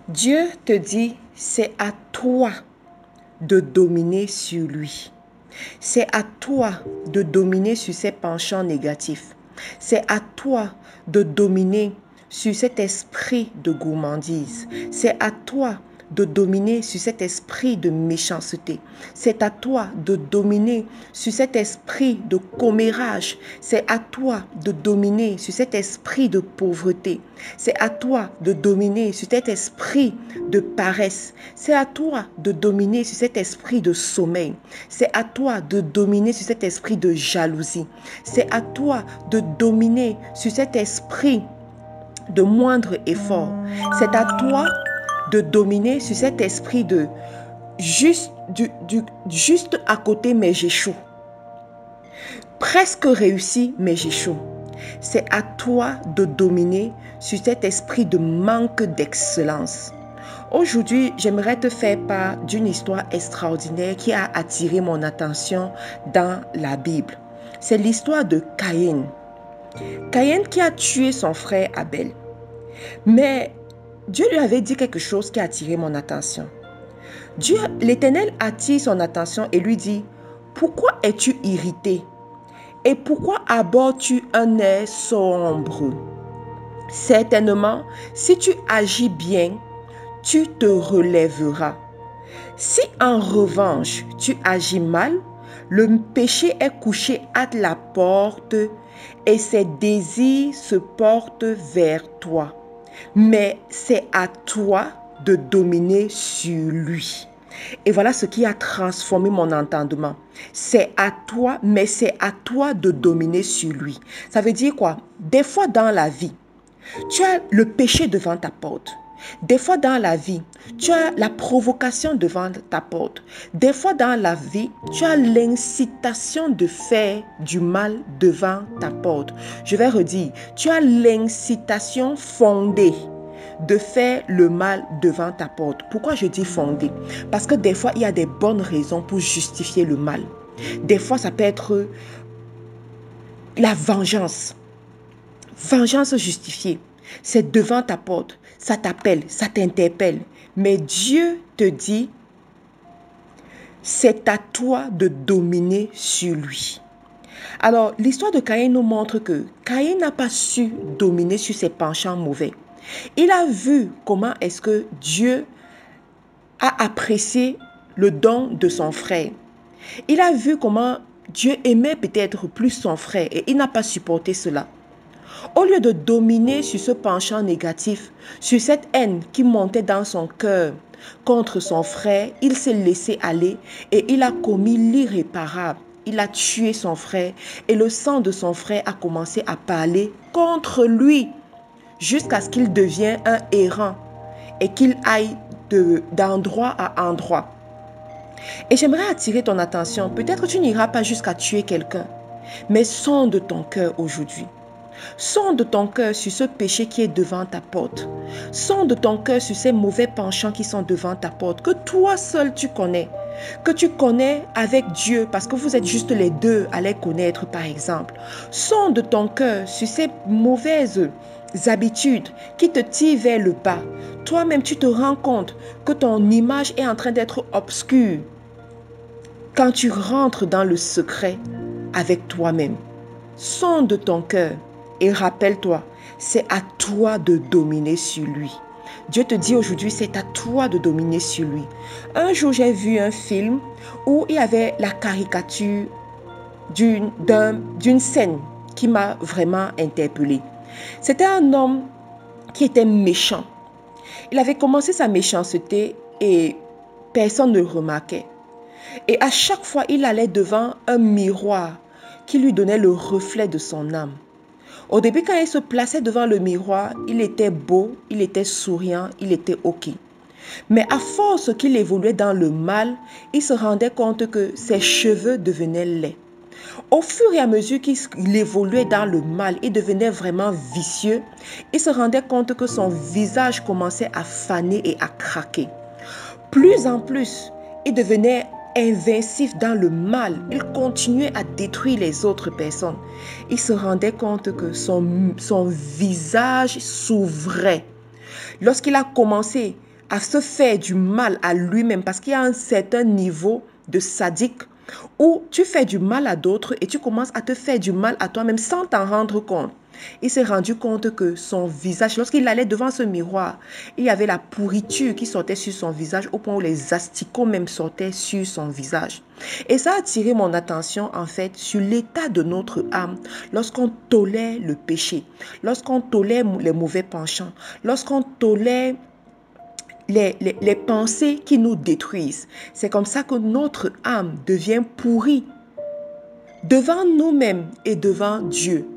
Dieu te dit, c'est à toi de dominer sur lui. C'est à toi de dominer sur ses penchants négatifs. C'est à toi de dominer sur cet esprit de gourmandise. C'est à toi de dominer sur cet esprit de méchanceté. C'est à toi de dominer sur cet esprit de commérage. C'est à toi de dominer sur cet esprit de pauvreté. C'est à toi de dominer sur cet esprit de paresse. C'est à toi de dominer sur cet esprit de sommeil. C'est à toi de dominer sur cet esprit de jalousie. C'est à toi de dominer sur cet esprit de moindre effort. C'est à toi de dominer sur cet esprit de juste à côté, mais j'échoue. Presque réussi, mais j'échoue. C'est à toi de dominer sur cet esprit de manque d'excellence. Aujourd'hui, j'aimerais te faire part d'une histoire extraordinaire qui a attiré mon attention dans la Bible. C'est l'histoire de Caïn. Caïn qui a tué son frère Abel. Mais Dieu lui avait dit quelque chose qui a attiré mon attention. L'Éternel attire son attention et lui dit, « Pourquoi es-tu irrité? Et pourquoi abordes-tu un air sombre? Certainement, si tu agis bien, tu te relèveras. Si en revanche tu agis mal, le péché est couché à la porte et ses désirs se portent vers toi. Mais c'est à toi de dominer sur lui. » Et voilà ce qui a transformé mon entendement. C'est à toi, mais c'est à toi de dominer sur lui. Ça veut dire quoi? Des fois dans la vie, tu as le péché devant ta porte. Des fois dans la vie, tu as la provocation devant ta porte. Des fois dans la vie, tu as l'incitation de faire du mal devant ta porte. Je vais redire, tu as l'incitation fondée de faire le mal devant ta porte. Pourquoi je dis fondée? Parce que des fois, il y a des bonnes raisons pour justifier le mal. Des fois, ça peut être la vengeance. Vengeance justifiée. C'est devant ta porte. Ça t'appelle, ça t'interpelle. Mais Dieu te dit, c'est à toi de dominer sur lui. Alors, l'histoire de Caïn nous montre que Caïn n'a pas su dominer sur ses penchants mauvais. Il a vu comment est-ce que Dieu a apprécié le don de son frère. Il a vu comment Dieu aimait peut-être plus son frère et il n'a pas supporté cela. Au lieu de dominer sur ce penchant négatif, sur cette haine qui montait dans son cœur contre son frère, il s'est laissé aller et il a commis l'irréparable. Il a tué son frère et le sang de son frère a commencé à parler contre lui jusqu'à ce qu'il devienne un errant et qu'il aille d'endroit à endroit. Et j'aimerais attirer ton attention. Peut-être que tu n'iras pas jusqu'à tuer quelqu'un, mais sonde ton cœur aujourd'hui. Sonde ton cœur sur ce péché qui est devant ta porte. Sonde ton cœur sur ces mauvais penchants qui sont devant ta porte, que toi seul tu connais, que tu connais avec Dieu, parce que vous êtes juste les deux à les connaître par exemple. Sonde ton cœur sur ces mauvaises habitudes qui te tirent vers le bas. Toi-même tu te rends compte que ton image est en train d'être obscure quand tu rentres dans le secret avec toi-même. Sonde ton cœur. Et rappelle-toi, c'est à toi de dominer sur lui. Dieu te dit aujourd'hui, c'est à toi de dominer sur lui. Un jour, j'ai vu un film où il y avait la caricature d'une scène qui m'a vraiment interpellée. C'était un homme qui était méchant. Il avait commencé sa méchanceté et personne ne le remarquait. Et à chaque fois, il allait devant un miroir qui lui donnait le reflet de son âme. Au début, quand il se plaçait devant le miroir, il était beau, il était souriant, il était OK. Mais à force qu'il évoluait dans le mal, il se rendait compte que ses cheveux devenaient laids. Au fur et à mesure qu'il évoluait dans le mal, il devenait vraiment vicieux. Il se rendait compte que son visage commençait à faner et à craquer. Plus en plus, il devenait invincif dans le mal. Il continuait à détruire les autres personnes. Il se rendait compte que son visage s'ouvrait. Lorsqu'il a commencé à se faire du mal à lui-même parce qu'il y a un certain niveau de sadique où tu fais du mal à d'autres et tu commences à te faire du mal à toi-même sans t'en rendre compte. Il s'est rendu compte que son visage, lorsqu'il allait devant ce miroir, il y avait la pourriture qui sortait sur son visage au point où les asticots même sortaient sur son visage. Et ça a attiré mon attention en fait sur l'état de notre âme lorsqu'on tolère le péché, lorsqu'on tolère les mauvais penchants, lorsqu'on tolère les pensées qui nous détruisent. C'est comme ça que notre âme devient pourrie devant nous-mêmes et devant Dieu.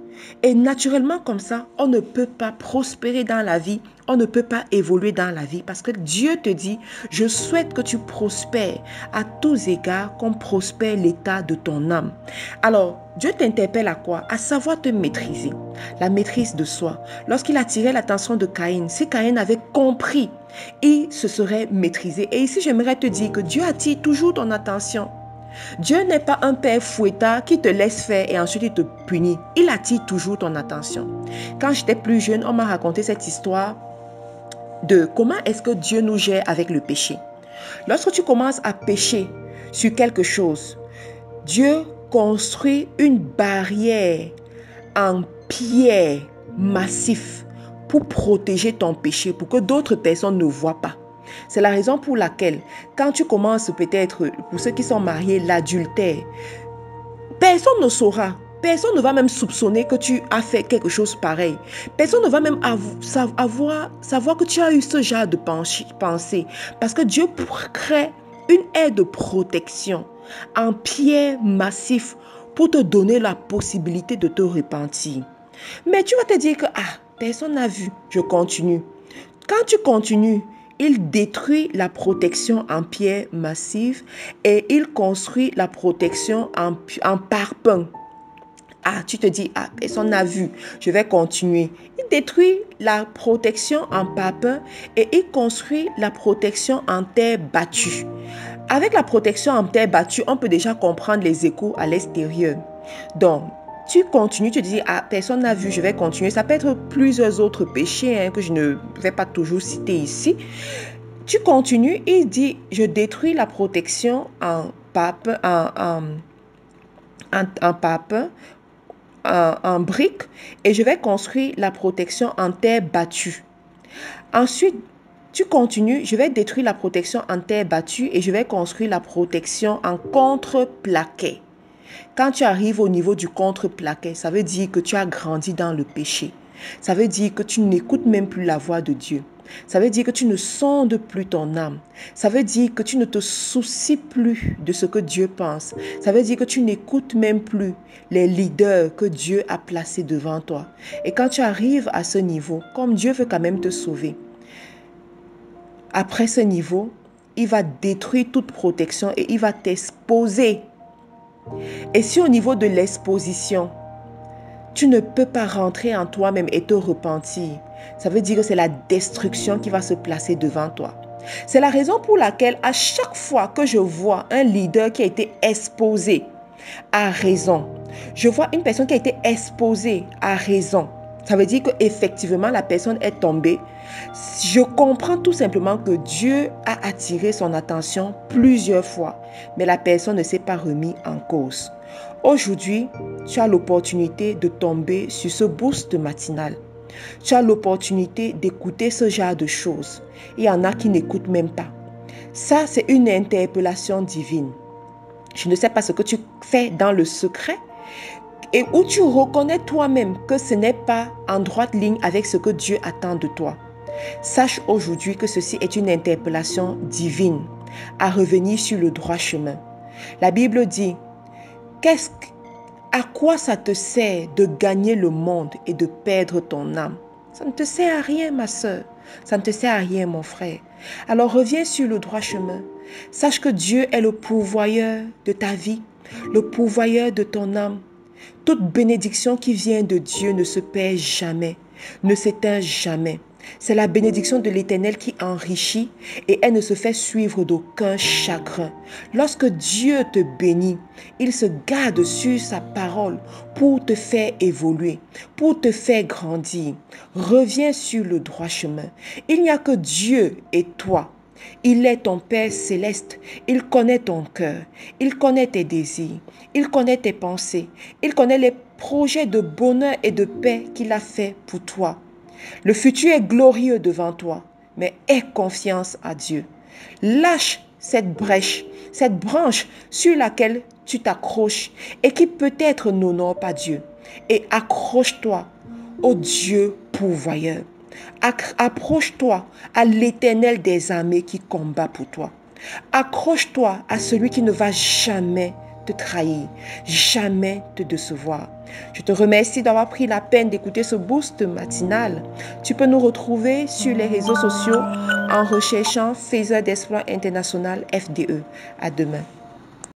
Et naturellement comme ça, on ne peut pas prospérer dans la vie, on ne peut pas évoluer dans la vie parce que Dieu te dit, je souhaite que tu prospères à tous égards, qu'on prospère l'état de ton âme. Alors, Dieu t'interpelle à quoi? À savoir te maîtriser, la maîtrise de soi. Lorsqu'il attirait l'attention de Caïn, si Caïn avait compris, il se serait maîtrisé. Et ici, j'aimerais te dire que Dieu attire toujours ton attention. Dieu n'est pas un père fouettard qui te laisse faire et ensuite il te punit. Il attire toujours ton attention. Quand j'étais plus jeune, on m'a raconté cette histoire de comment est-ce que Dieu nous gère avec le péché. Lorsque tu commences à pécher sur quelque chose, Dieu construit une barrière en pierre massif pour protéger ton péché, pour que d'autres personnes ne voient pas. C'est la raison pour laquelle, quand tu commences peut-être, pour ceux qui sont mariés, l'adultère, personne ne saura. Personne ne va même soupçonner que tu as fait quelque chose pareil. Personne ne va même savoir que tu as eu ce genre de pensée. Parce que Dieu crée une aire de protection en pierre massif pour te donner la possibilité de te repentir. Mais tu vas te dire que, personne n'a vu, je continue. Quand tu continues, il détruit la protection en pierre massive et il construit la protection en parpaing. Tu te dis, personne n'a vu, je vais continuer. Il détruit la protection en parpaing et il construit la protection en terre battue. Avec la protection en terre battue, on peut déjà comprendre les échos à l'extérieur. Donc, tu continues, tu te dis, personne n'a vu, je vais continuer. Ça peut être plusieurs autres péchés que je ne vais pas toujours citer ici. Tu continues, il dit, je détruis la protection en parpaing, en briques et je vais construire la protection en terre battue. Ensuite, tu continues, je vais détruire la protection en terre battue et je vais construire la protection en contreplaqué. Quand tu arrives au niveau du contreplaqué, ça veut dire que tu as grandi dans le péché. Ça veut dire que tu n'écoutes même plus la voix de Dieu. Ça veut dire que tu ne sondes plus ton âme. Ça veut dire que tu ne te soucies plus de ce que Dieu pense. Ça veut dire que tu n'écoutes même plus les leaders que Dieu a placés devant toi. Et quand tu arrives à ce niveau, comme Dieu veut quand même te sauver, après ce niveau, il va détruire toute protection et il va t'exposer. Et si au niveau de l'exposition, tu ne peux pas rentrer en toi-même et te repentir, ça veut dire que c'est la destruction qui va se placer devant toi. C'est la raison pour laquelle à chaque fois que je vois un leader qui a été exposé à raison, je vois une personne qui a été exposée à raison, ça veut dire qu'effectivement la personne est tombée. Je comprends tout simplement que Dieu a attiré son attention plusieurs fois, mais la personne ne s'est pas remise en cause. Aujourd'hui, tu as l'opportunité de tomber sur ce boost matinal. Tu as l'opportunité d'écouter ce genre de choses. Il y en a qui n'écoutent même pas. Ça, c'est une interpellation divine. Je ne sais pas ce que tu fais dans le secret et où tu reconnais toi-même que ce n'est pas en droite ligne avec ce que Dieu attend de toi. Sache aujourd'hui que ceci est une interpellation divine à revenir sur le droit chemin. La Bible dit, à quoi ça te sert de gagner le monde et de perdre ton âme? Ça ne te sert à rien, ma soeur. Ça ne te sert à rien, mon frère. Alors reviens sur le droit chemin. Sache que Dieu est le pourvoyeur de ta vie, le pourvoyeur de ton âme. Toute bénédiction qui vient de Dieu ne se perd jamais, ne s'éteint jamais. C'est la bénédiction de l'Éternel qui enrichit et elle ne se fait suivre d'aucun chagrin. Lorsque Dieu te bénit, il se garde sur sa parole pour te faire évoluer, pour te faire grandir. Reviens sur le droit chemin. Il n'y a que Dieu et toi. Il est ton Père céleste. Il connaît ton cœur. Il connaît tes désirs. Il connaît tes pensées. Il connaît les projets de bonheur et de paix qu'il a fait pour toi. Le futur est glorieux devant toi, mais aie confiance à Dieu. Lâche cette branche sur laquelle tu t'accroches et qui peut-être n'honore pas Dieu. Et accroche-toi au Dieu pourvoyeur. Approche-toi à l'Éternel des armées qui combat pour toi. Accroche-toi à celui qui ne va jamais te trahir, jamais te décevoir. Je te remercie d'avoir pris la peine d'écouter ce boost matinal. Tu peux nous retrouver sur les réseaux sociaux en recherchant Faiseur d'Exploits International FDE. À demain.